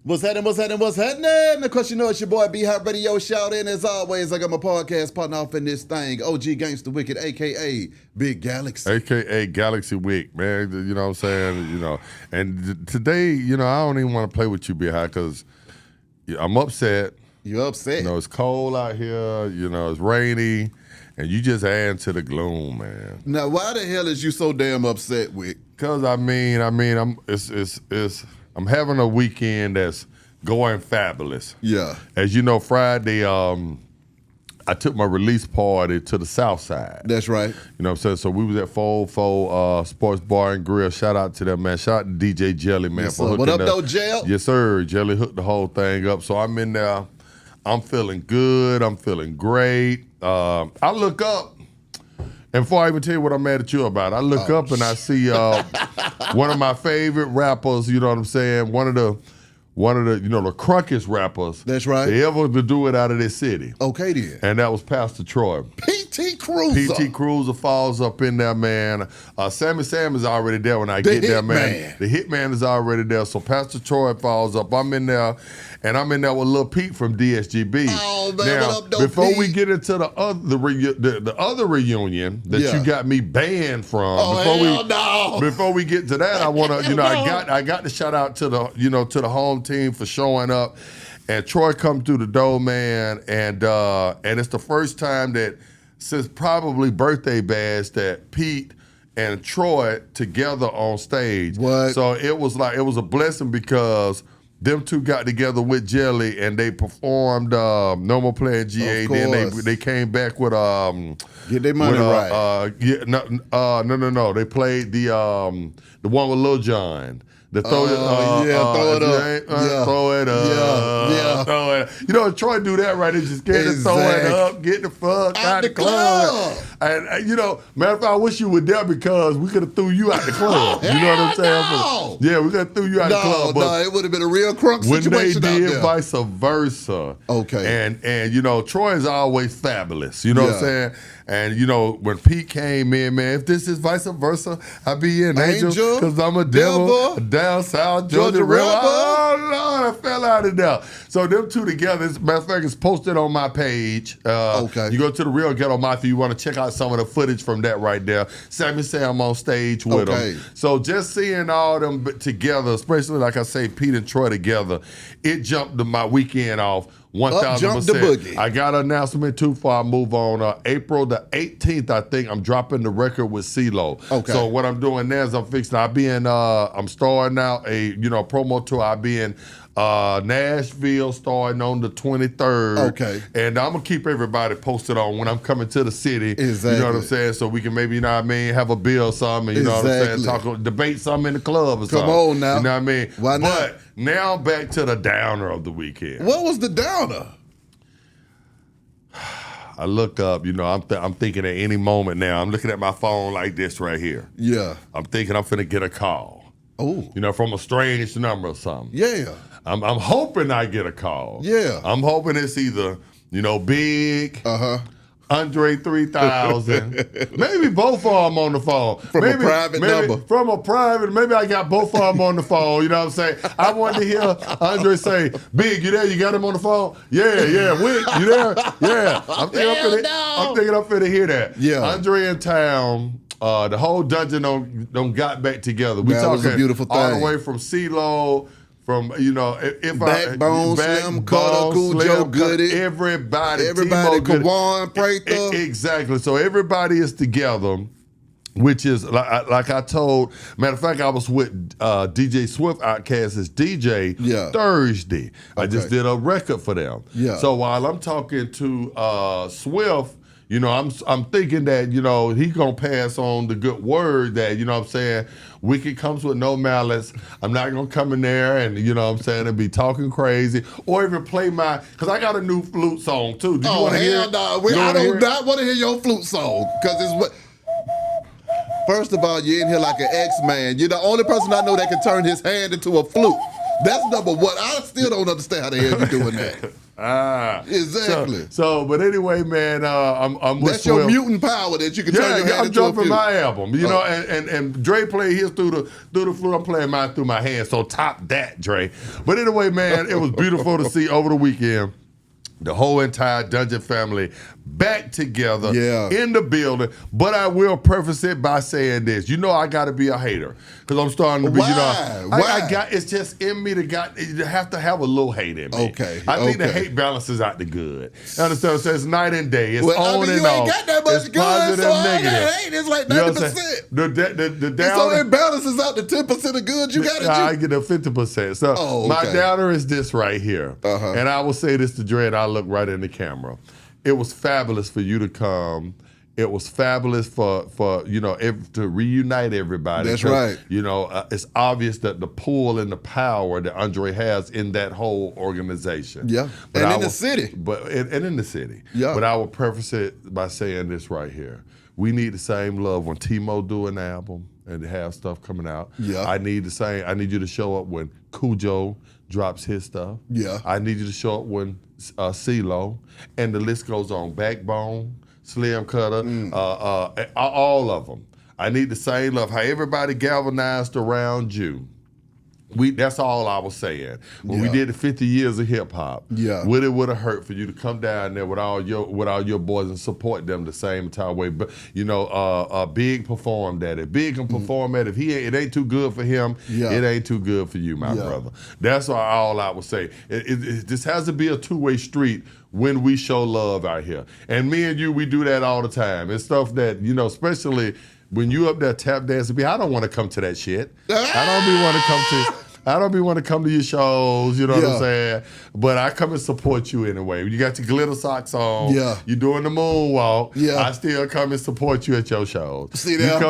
What's happening? What's happening? What's happening? Of course, you know it's your boy B Hot Radio. Shout in as always. I got my podcast partner off in this thing, OG Gangsta Wicked, aka Big Galaxy, aka Galaxy Wick, man. You know what I'm saying? And today, I don't even want to play with you, B Hot, because I'm upset. You upset? It's cold out here. It's rainy, and you just add to the gloom, man. Now, why the hell is you so damn upset, Wick? Because I'm having a weekend that's going fabulous. Yeah. As you know, Friday, I took my release party to the South Side. That's right. You know what I'm saying? So we was at 404 Sports Bar and Grill. Shout out to them, man. Shout out to DJ Jelly, man. Yes, for hooking what up, up. though, Jell? Yes, sir. Jelly hooked the whole thing up. So I'm in there. I'm feeling good. I'm feeling great. I look up. And before I even tell you what I'm mad at you about, I look up and I see one of my favorite rappers, you know what I'm saying? One of the the crunkest rappers. That's right. They ever to do it out of this city. Okay, then. And that was Pastor Troy. P.T. Cruiser. P.T. Cruiser falls up in there, man. Sammy Sam is already there when I get there, man. The Hitman is already there. So Pastor Troy falls up. I'm in there, and I'm in there with Lil Pete from DSGB. Oh, man, now, what up, though, before Pete? we get into the other reunion that you got me banned from, before we get to that, I want to, I got to shout out to the, to the home team for showing up. And Troy come through the door, man, and it's the first time that since probably Birthday Bash that Pete and Troy together on stage. What? So it was a blessing because them two got together with Jelly and they performed No More Playing GA. Of Then course. they came back with Get their money right. No. They played the one with Lil Jon. Throw it up. Throw it up. Throw it up. Troy do that right. They just get to throw it up, get the fuck out the club. And matter of fact, I wish you were there because we could have threw you out the club. You know what I'm saying? No. Yeah, we could have threw you out the club. But it would have been a real crunk situation when they out did there. vice versa. Okay. And Troy is always fabulous. You know what I'm saying? And when Pete came in, man, if this is vice versa, I be an angel because I'm a devil. Down south, Georgia River. Oh, Lord, I fell out of there. So them two together, as a matter of fact, it's posted on my page. You go to the Real Ghetto Mafia, you want to check out some of the footage from that right there. Sammy Sam on stage with them. So just seeing all them together, especially like I say, Pete and Troy together, it jumped my weekend off 1,000%. I got an announcement too before I move on. April the 18th, I think I'm dropping the record with CeeLo. Okay. So what I'm doing now is I'm starting out a promo tour. I'll be in Nashville starting on the 23rd. Okay. And I'm gonna keep everybody posted on when I'm coming to the city. Exactly. You know what I'm saying? So we can maybe, have a bill or something, you know what I'm saying? Debate something in the club or something. Come on now. You know what I mean? Why not? But now back to the downer of the weekend. What was the downer? I look up, I'm thinking at any moment now. I'm looking at my phone like this right here. Yeah. I'm thinking I'm finna get a call. Oh. From a strange number or something. Yeah. I'm hoping I get a call. Yeah. I'm hoping it's either, Big, Andre 3000, maybe both of them on the phone. From a private number. From a private, maybe I got both of them on the phone, you know what I'm saying? I wanted to hear Andre say, Big, you there? You got him on the phone? Yeah, Wick, you there? Yeah. I'm thinking I'm finna hear that. Yeah. Andre in town. The whole dungeon don't got back together. We talking was a beautiful thing. all the way from CeeLo, from Backbone, Slim, Carter, Cool Joe, Goody, everybody, Kawan, Prather. Exactly. So everybody is together, which is like I told. Matter of fact, I was with DJ Swift, Outkast's DJ, Thursday. I just did a record for them. Yeah. So while I'm talking to Swift, I'm thinking that, he gonna pass on the good word that, what I'm saying, Wicked comes with no malice. I'm not gonna come in there and, and be talking crazy or even play because I got a new flute song too. Do you want to hear it? No. I do not want to hear your flute song because it's what. First of all, you're in here like an X-Man. You're the only person I know that can turn his hand into a flute. That's number one. I still don't understand how the hell you're doing that. Exactly. But anyway, man, I'm with That's your mutant power that you can turn your hand I'm into a dropping my album, you know, and Dre played his through the flute. I'm playing mine through my hand. So top that, Dre. But anyway, man, it was beautiful to see over the weekend the whole entire Dungeon family back together in the building. But I will preface it by saying this. You know I got to be a hater because I'm starting to be, Why? It's just in me you have to have a little hate in me. Okay. I think the hate balances out the good. You understand? So it's night and day. It's on and you off. Ain't got that much it's good, positive so and negative. Hate, it's like 90%. The down, so it balances out the 10% of good you got. I get a 50%. So my downer is this right here. And I will say this to Dre, and I look right in the camera. It was fabulous for you to come. It was fabulous for to reunite everybody. That's right. You know, it's obvious that the pull and the power that Andre has in that whole organization. Yeah, but and in the city. And in the city. Yeah. But I will preface it by saying this right here. We need the same love when Timo do an album and have stuff coming out. Yeah. I need the same. I need you to show up when Cujo drops his stuff. Yeah. I need you to show up when CeeLo, and the list goes on. Backbone, Slim Cutter, all of them. I need the same love. How everybody galvanized around you. That's all I was saying. When we did the 50 years of hip hop, would have hurt for you to come down there with all your boys and support them the same entire way. But Big performed at it. Big can perform at it. If it ain't too good for him, it ain't too good for you, my brother. That's all I would say. This has to be a two-way street when we show love out here. And me and you, we do that all the time. It's stuff that, especially when you up there tap dancing, I don't want to come to that shit. I don't be want to come to your shows, you know what I'm saying? But I come and support you anyway. You got your glitter socks on. Yeah. You doing the moonwalk. Yeah. I still come and support you at your shows. See there?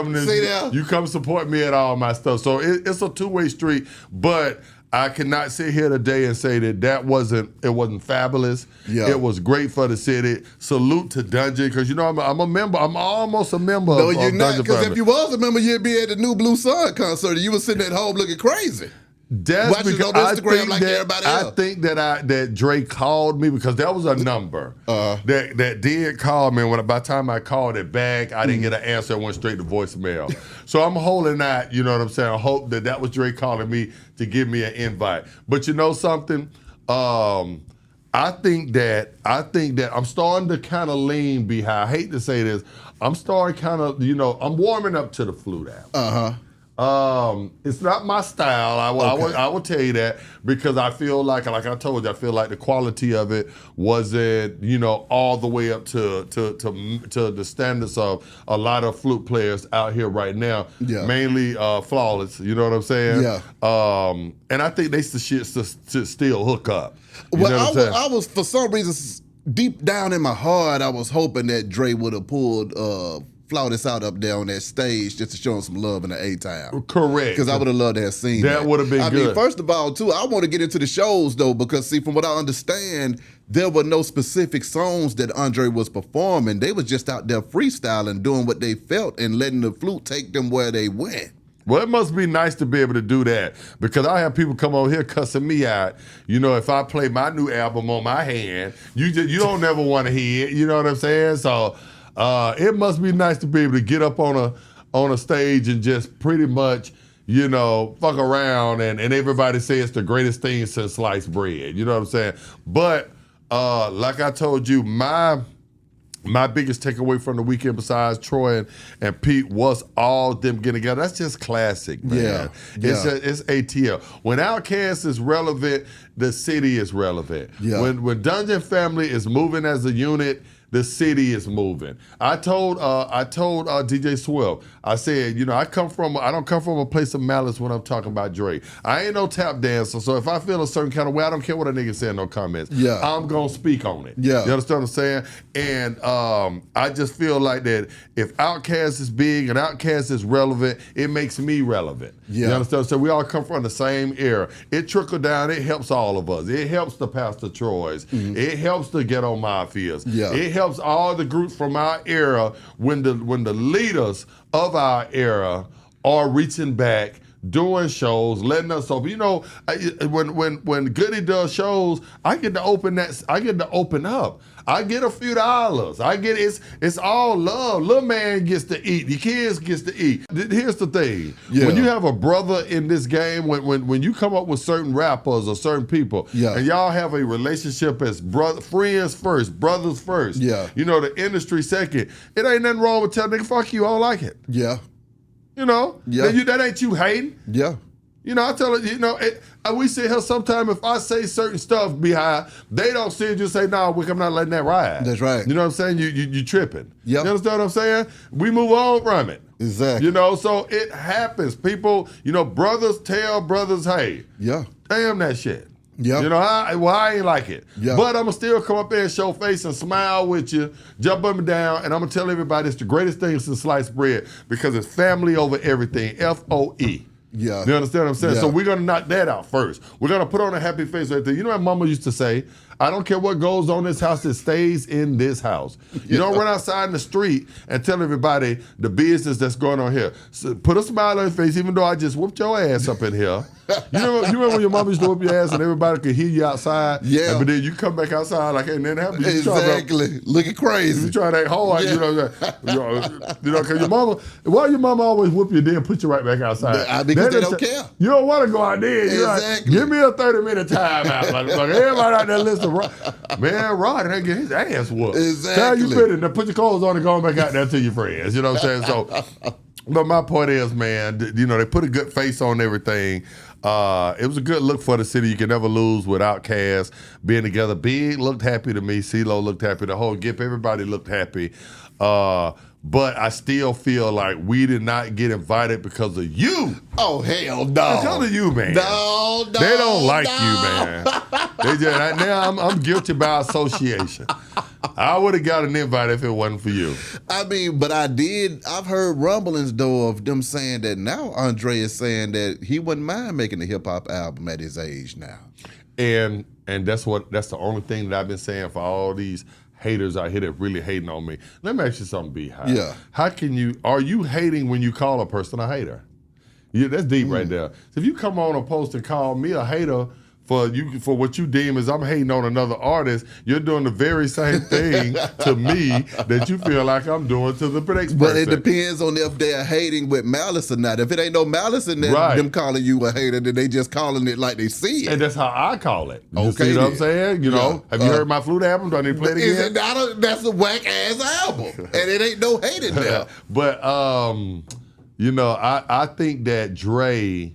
You come support me at all my stuff. So it's a two-way street, but I cannot sit here today and say that wasn't fabulous. Yeah. It was great for the city. Salute to Dungeon, because I'm a member. I'm almost a member of Dungeon. No, you're not, because if you was a member, you'd be at the New Blue Sun concert and you was sitting at home looking crazy. That's because on Instagram like everybody else. I think that Dre called me because that was a number that did call me. By the time I called it back, I didn't get an answer. It went straight to voicemail. So I'm holding out, you know what I'm saying? I hope that was Dre calling me to give me an invite. But you know something? I think that I'm starting to kind of lean behind. I hate to say this. I'm starting kind of, I'm warming up to the flute album. It's not my style. I will tell you that, because I feel like I told you, I feel like the quality of it wasn't, all the way up to the standards of a lot of flute players out here right now. Yeah. Mainly Flawless. You know what I'm saying? Yeah. And I think they should still hook up. I was, for some reason, deep down in my heart, I was hoping that Dre would have pulled Flawless out up there on that stage just to show him some love in the A-Town. Correct. Because I would have loved to have seen that. That would have been good. I mean, first of all, too, I want to get into the shows, though, because, see, from what I understand, there were no specific songs that Andre was performing. They was just out there freestyling, doing what they felt, and letting the flute take them where they went. Well, it must be nice to be able to do that, because I have people come over here cussing me out. If I play my new album on my hand, you don't never want to hear it. You know what I'm saying? So it must be nice to be able to get up on a stage and just pretty much, fuck around and everybody say it's the greatest thing since sliced bread. You know what I'm saying? But like I told you, my biggest takeaway from the weekend, besides Troy and Pete, was all them getting together. That's just classic, man. It's ATL. When Outkast is relevant, the city is relevant. Yeah. When Dungeon Family is moving as a unit, the city is moving. I told DJ Swell, I said, I don't come from a place of malice when I'm talking about Dre. I ain't no tap dancer, so if I feel a certain kind of way, I don't care what a nigga say in no comments. Yeah. I'm gonna speak on it. Yeah. You understand what I'm saying? And I just feel like that if Outkast is big and Outkast is relevant, it makes me relevant. Yeah. You understand? So we all come from the same era. It trickled down, it helps all of us. It helps the Pastor Troys. Mm-hmm. It helps the Ghetto Mafias. Yeah. It helps all the groups from our era when the leaders of our era are reaching back, doing shows, letting us open. You know, when Goody does shows, I get to open up. I get a few dollars. It's all love. Little man gets to eat. The kids gets to eat. Here's the thing. Yeah. When you have a brother in this game, when you come up with certain rappers or certain people, and y'all have a relationship as friends first, brothers first, you know, the industry second, it ain't nothing wrong with telling nigga, fuck you, I don't like it. Yeah. You know? Yeah. That ain't you hating. Yeah. You know, I tell her, you know, we sit here sometimes if I say certain stuff behind, they don't see it, just say, nah, Wick, I'm not letting that ride. That's right. You know what I'm saying? You tripping. Yep. You understand what I'm saying? We move on from it. Exactly. You know, so it happens. People, you know, brothers tell brothers, hey, damn that shit. Yep. You know, I ain't like it. Yep. But I'm going to still come up there and show face and smile with you, jump up and down, and I'm going to tell everybody it's the greatest thing since sliced bread because it's family over everything, FOE. Yeah. You understand what I'm saying? Yeah. So we're going to knock that out first. We're going to put on a happy face right there. You know what Mama used to say? I don't care what goes on in this house, it stays in this house. You don't run outside in the street and tell everybody the business that's going on here. So put a smile on your face, even though I just whooped your ass up in here. You remember when your mama used to whoop your ass and everybody could hear you outside? Yeah. But then you come back outside like ain't nothing happened. Exactly. Looking crazy. You try to act hard, you know, because your mama, why your mama always whoop you then put you right back outside? Because they don't care. You don't want to go out there. You're like, give me a 30-minute timeout. Like everybody out there listening. Man, Rod ain't get his ass whooped. Exactly. How you feeling? Now put your clothes on and go back out there to your friends. You know what I'm saying? So, but my point is, man, you know, they put a good face on everything. It was a good look for the city. You can never lose with Outkast being together. Big looked happy to me. CeeLo looked happy. The whole GIP, everybody looked happy. But I still feel like we did not get invited because of you. Oh, hell no. Because of you, man. No. They don't like you, man. They just, now I'm guilty by association. I would have got an invite if it wasn't for you. I mean, but I've heard rumblings, though, of them saying that now Andre is saying that he wouldn't mind making a hip-hop album at his age now. And that's the only thing that I've been saying for all these haters out here that really hating on me. Let me ask you something, B-High. Yeah. Are you hating when you call a person a hater? Yeah, that's deep right there. So if you come on a post and call me a hater for what you deem as I'm hating on another artist, you're doing the very same thing to me that you feel like I'm doing to the next person. But it depends on if they're hating with malice or not. If it ain't no malice in them calling you a hater, then they just calling it like they see it. And that's how I call it. You see what I'm saying? You know, have you heard my flute album? Do I need to play it again? That's a whack-ass album. And it ain't no hate in there. But, you know, I think that Dre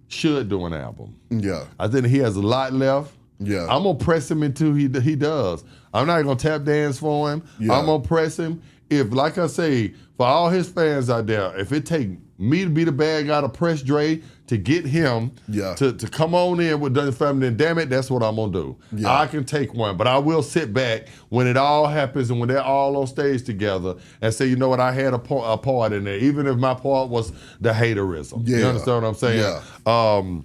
should do an album. Yeah. I think he has a lot left. Yeah. I'm going to press him until he does. I'm not going to tap dance for him. Yeah. I'm going to press him. If, like I say, for all his fans out there, if it take me to be the bad guy to press Dre to get him to come on in with the family, then damn it, that's what I'm going to do. Yeah. I can take one, but I will sit back when it all happens and when they're all on stage together and say, you know what, I had a part in there, even if my part was the haterism. Yeah. You understand what I'm saying? Yeah.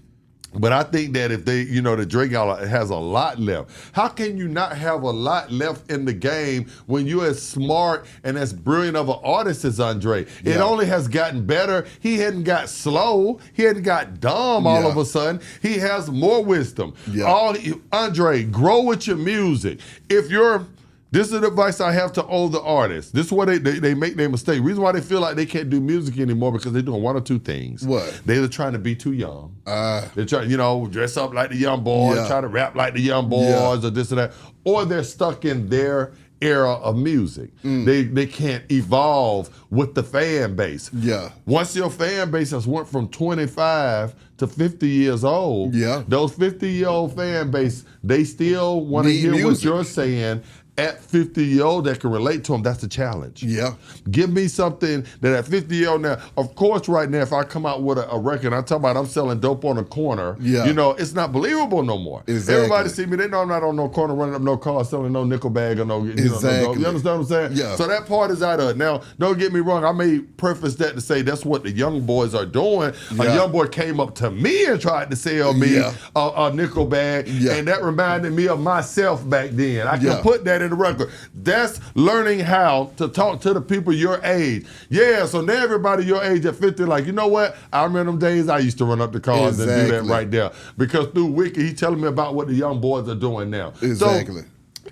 But I think that if they, you know, the Drake has a lot left. How can you not have a lot left in the game when you're as smart and as brilliant of an artist as Andre? Yeah. It only has gotten better. He hadn't got slow. He hadn't got dumb all of a sudden. He has more wisdom. Yeah. Andre, grow with your music. This is the advice I have to older artists. This is why they make their mistake. Reason why they feel like they can't do music anymore because they're doing one or two things. What? They're trying to be too young. They're trying, you know, dress up like the young boys, try to rap like the young boys or this or that. Or they're stuck in their era of music. They can't evolve with the fan base. Yeah. Once your fan base has went from 25 to 50 years old, those 50-year-old fan base, they still want to hear what you're saying. At 50-year-old that can relate to them, that's the challenge. Yeah. Give me something that at 50-year-old now, of course right now, if I come out with a record, I'm talking about I'm selling dope on the corner, you know, it's not believable no more. Exactly. Everybody see me, they know I'm not on no corner running up no car selling no nickel bag or no, you know, you understand what I'm saying? Yeah. So that part is out of it. Now, don't get me wrong, I may preface that to say that's what the young boys are doing. A young boy came up to me and tried to sell me a nickel bag, and that reminded me of myself back then. I can put that in the record. That's learning how to talk to the people your age. Yeah, so now everybody your age at 50, like, you know what? I remember them days I used to run up the cars and do that right there. Because through Wiki, he's telling me about what the young boys are doing now. Exactly. So,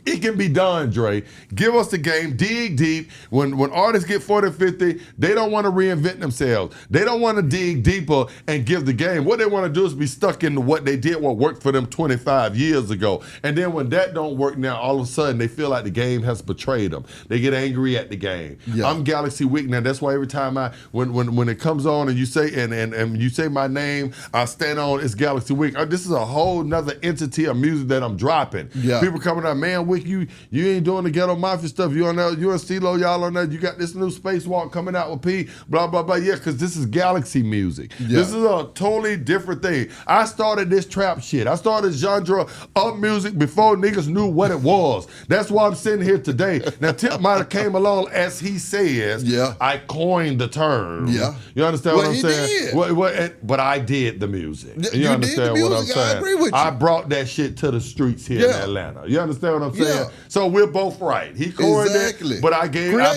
it can be done, Dre. Give us the game. Dig deep. When artists get 40, 50, they don't want to reinvent themselves. They don't want to dig deeper and give the game. What they want to do is be stuck into what they did, what worked for them 25 years ago. And then when that don't work now, all of a sudden they feel like the game has betrayed them. They get angry at the game. Yeah. I'm Galaxy Week now. That's why every time when it comes on and you say and you say my name, I stand on it's Galaxy Week. This is a whole nother entity of music that I'm dropping. Yeah. People coming out, man, Wick, you ain't doing the Ghetto Mafia stuff. You on that? You and CeeLo, y'all on that? You got this new spacewalk coming out with P. Blah blah blah. Yeah, because this is Galaxy music. Yeah. This is a totally different thing. I started this trap shit. I started genre of music before niggas knew what it was. That's why I'm sitting here today. Now Tip might have came along as he says. Yeah. I coined the term. Yeah. You understand what I'm saying? But I did the music. You understand what I'm saying? I agree with you. I brought that shit to the streets here in Atlanta. You understand what I'm saying? Yeah. So we're both right. He coined it, but I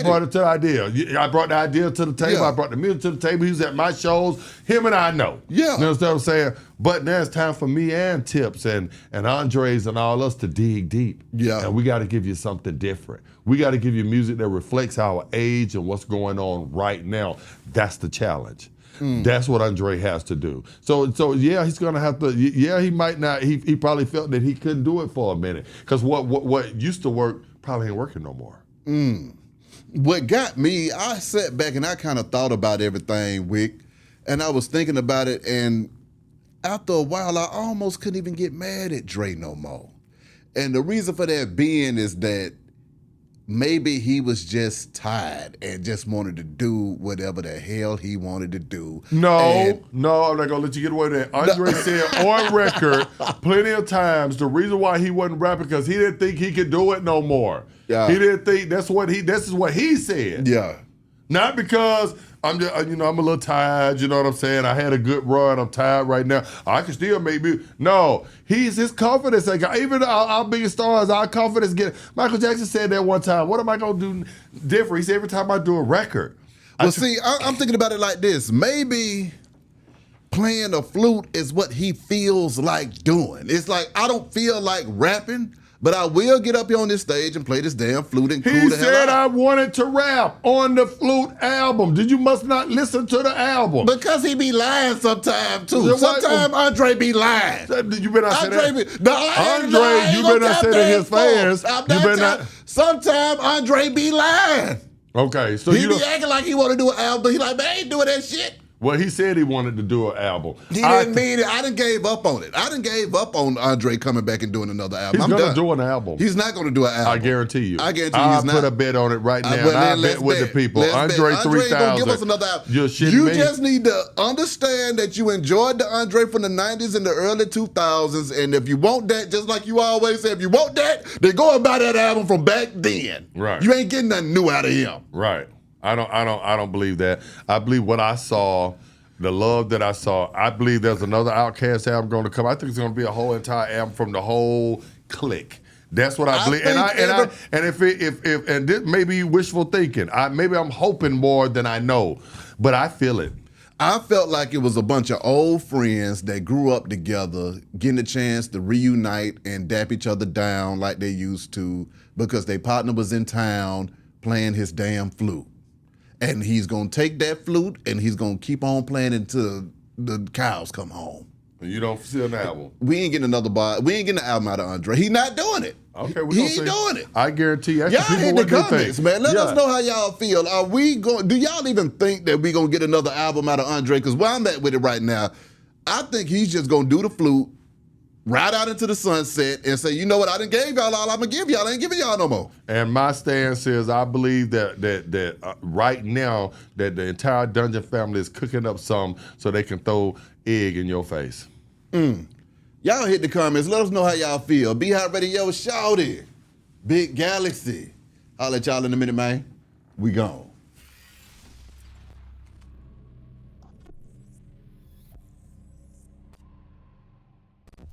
brought it to the idea. I brought the idea to the table. Yeah. I brought the music to the table. He was at my shows. Him and I know. Yeah. You understand what I'm saying? But now it's time for me and Tips and Andres and all us to dig deep. Yeah. And we got to give you something different. We got to give you music that reflects our age and what's going on right now. That's the challenge. That's what Andre has to do. So yeah, he's gonna have to. Yeah, he might not. He probably felt that he couldn't do it for a minute because what used to work probably ain't working no more. What got me, I sat back and I kind of thought about everything, Wick, and I was thinking about it, and after a while, I almost couldn't even get mad at Dre no more. And the reason for that being is that maybe he was just tired and just wanted to do whatever the hell he wanted to do. No, I'm not going to let you get away with that. Andre said on record plenty of times the reason why he wasn't rapping because he didn't think he could do it no more. Yeah. He didn't think this is what he said. Yeah. Not because I'm just, I'm a little tired, you know what I'm saying? I had a good run, I'm tired right now. I can still make music. No, his confidence. Like, even our biggest stars, our confidence Michael Jackson said that one time, what am I gonna do different? He said, every time I do a record. Well, I'm thinking about it like this. Maybe playing a flute is what he feels like doing. It's like, I don't feel like rapping, but I will get up here on this stage and play this damn flute and cool the hell out. He said I wanted to rap on the flute album. You must not listen to the album. Because he be lying sometime too. Sometimes Andre be lying. You better not say that. Andre, you better not say to his fans. Sometimes Andre be lying. Okay, so he be acting like he want to do an album. He like, man, I ain't doing that shit. Well, he said he wanted to do an album. He didn't mean it. I done gave up on it. I done gave up on Andre coming back and doing another album. He's going to do an album. He's not going to do an album. I guarantee you. He's not. I'll put a bet on it right now. I bet with the people. Andre 3000. Andre going to give us another album. You just need to understand that you enjoyed the Andre from the 90s and the early 2000s. And if you want that, just like you always say, if you want that, then go and buy that album from back then. Right. You ain't getting nothing new out of him. Right. I don't believe that. I believe what I saw, the love that I saw. I believe there's another Outkast album going to come. I think it's going to be a whole entire album from the whole clique. That's what I believe. And this may be wishful thinking. Maybe I'm hoping more than I know, but I feel it. I felt like it was a bunch of old friends that grew up together, getting a chance to reunite and dap each other down like they used to because their partner was in town playing his damn flute. And he's going to take that flute and he's going to keep on playing until the cows come home. You don't see an album. We ain't getting we ain't getting an album out of Andre. He's not doing it. Okay, he ain't doing it. I guarantee you. Y'all in the comments, man. Let us know how y'all feel. Do y'all even think that we going to get another album out of Andre? Because where I'm at with it right now, I think he's just going to do the flute, ride out into the sunset and say, you know what, I done gave y'all all I'm going to give y'all. I ain't giving y'all no more. And my stance is I believe that right now that the entire Dungeon family is cooking up some so they can throw egg in your face. Y'all hit the comments. Let us know how y'all feel. Be Hot Radio, shout it. Big Galaxy. I'll let y'all in a minute, man. We gone.